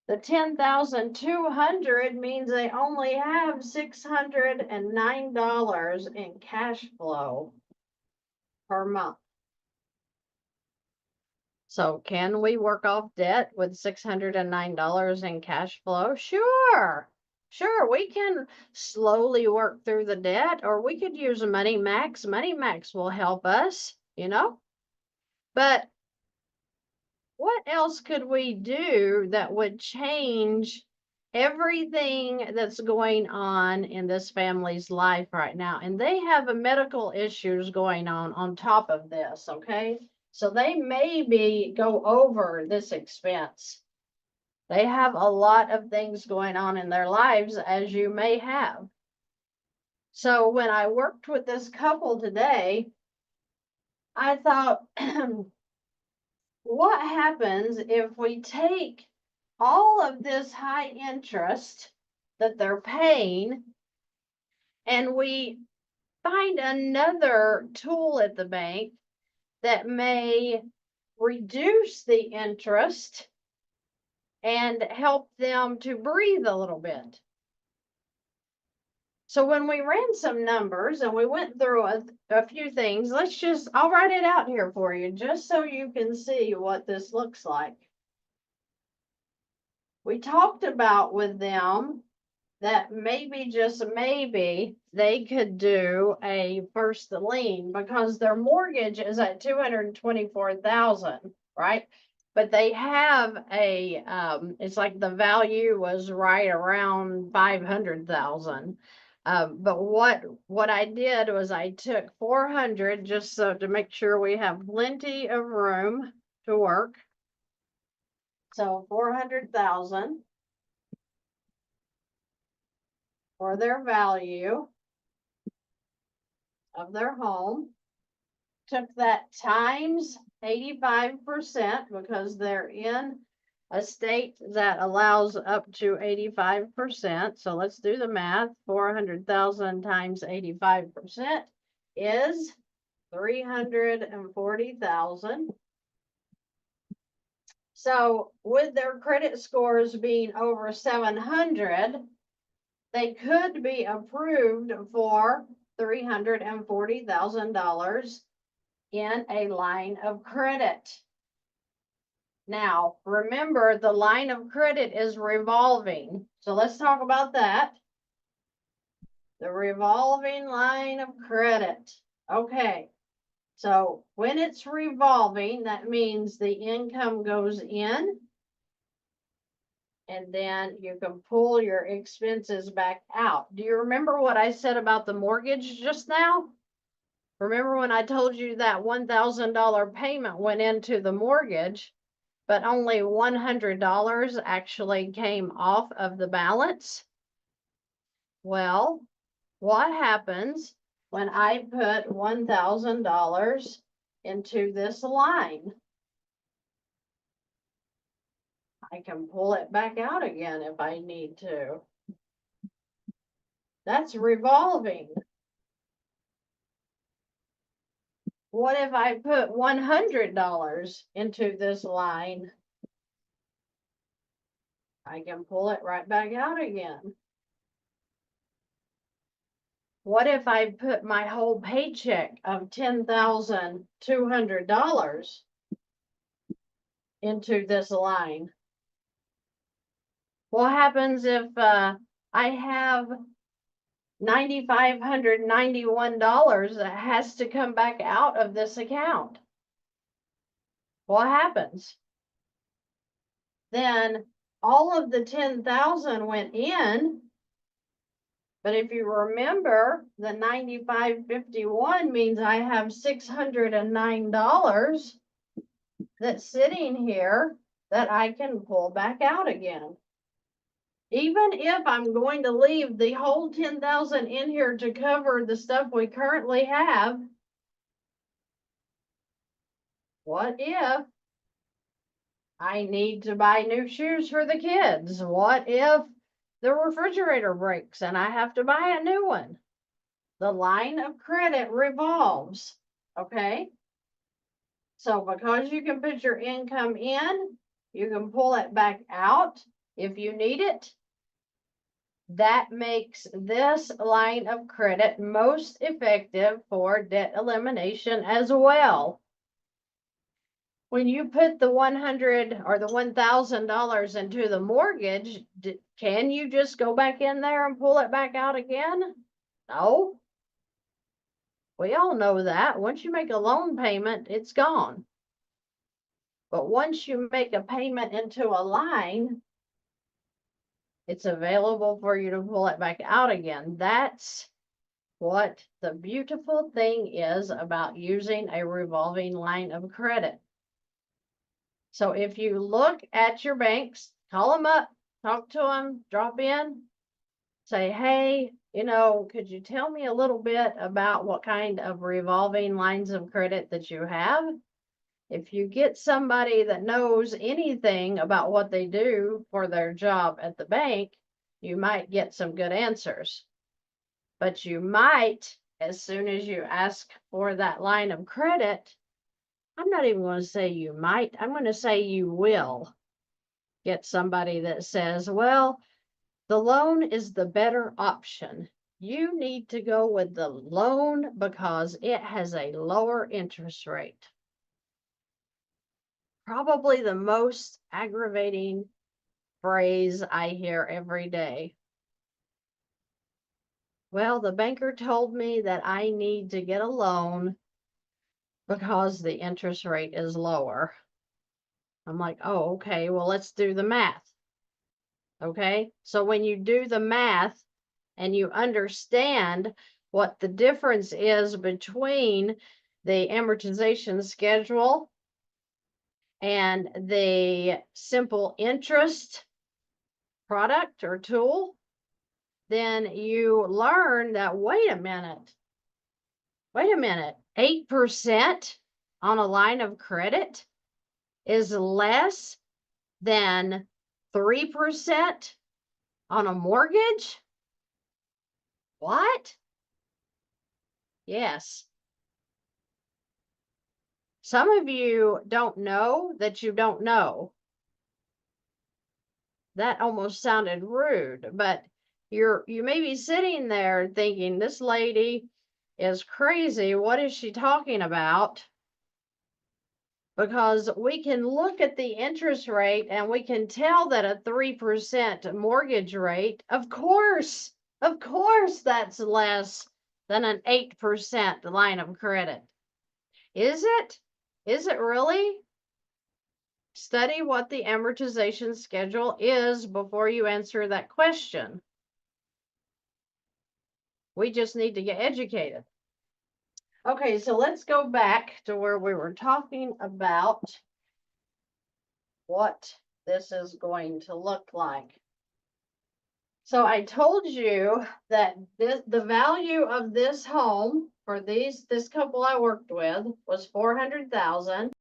The 10,200 means they only have $609 in cash flow per month. So can we work off debt with $609 in cash flow? Sure. Sure, we can slowly work through the debt, or we could use Money Max. Money Max will help us, you know? But what else could we do that would change everything that's going on in this family's life right now? And they have a medical issues going on top of this, okay? So they maybe go over this expense. They have a lot of things going on in their lives, as you may have. So when I worked with this couple today, I thought, what happens if we take all of this high interest that they're paying and we find another tool at the bank that may reduce the interest and help them to breathe a little bit? So when we ran some numbers and we went through a few things, I'll write it out here for you just so you can see what this looks like. We talked about with them that maybe, just maybe, they could do a first lien because their mortgage is at $224,000, right? But they have it's like the value was right around $500,000. But what I did was I took 400 just so to make sure we have plenty of room to work. So 400,000 for their value of their home. Took that times 85% because they're in a state that allows up to 85%. So let's do the math. 400,000 times 85% is 340,000. So with their credit scores being over 700, they could be approved for $340,000 in a line of credit. Now, remember, the line of credit is revolving. So let's talk about that. The revolving line of credit. Okay. So when it's revolving, that means the income goes in and then you can pull your expenses back out. Do you remember what I said about the mortgage just now? Remember when I told you that $1,000 payment went into the mortgage, but only $100 actually came off of the balance? Well, what happens when I put $1,000 into this line? I can pull it back out again if I need to. That's revolving. What if I put $100 into this line? I can pull it right back out again. What if I put my whole paycheck of $10,200 into this line? What happens if I have $9,591 that has to come back out of this account? What happens? Then all of the 10,000 went in. But if you remember, the 9551 means I have $609 that's sitting here that I can pull back out again. Even if I'm going to leave the whole 10,000 in here to cover the stuff we currently have, what if I need to buy new shoes for the kids? What if the refrigerator breaks and I have to buy a new one? The line of credit revolves, okay? So because you can put your income in, you can pull it back out. if you need it. That makes this line of credit most effective for debt elimination as well. When you put the 100 or the $1,000 into the mortgage, can you just go back in there and pull it back out again? No. We all know that. Once you make a loan payment, it's gone. But once you make a payment into a line, it's available for you to pull it back out again. That's what the beautiful thing is about using a revolving line of credit. So if you look at your banks, call them up, talk to them, drop in, say, hey, could you tell me a little bit about what kind of revolving lines of credit that you have? If you get somebody that knows anything about what they do for their job at the bank, you might get some good answers. But you might, as soon as you ask for that line of credit, I'm not even going to say you might, I'm going to say you will get somebody that says, well, the loan is the better option. You need to go with the loan because it has a lower interest rate. Probably the most aggravating phrase I hear every day. Well, the banker told me that I need to get a loan because the interest rate is lower. I'm like, oh, okay, well, let's do the math. Okay, so when you do the math and you understand what the difference is between the amortization schedule and the simple interest product or tool, then you learn that, wait a minute, 8% on a line of credit is less than 3% on a mortgage? What? Yes. Some of you don't know that you don't know. That almost sounded rude, but you may be sitting there thinking, this lady is crazy. What is she talking about? Because we can look at the interest rate and we can tell that a 3% mortgage rate, of course, that's less than an 8% line of credit. Is it? Is it really? Study what the amortization schedule is before you answer that question. We just need to get educated. Okay, so let's go back to where we were talking about what this is going to look like. So I told you that the value of this home for this couple I worked with was $400,000.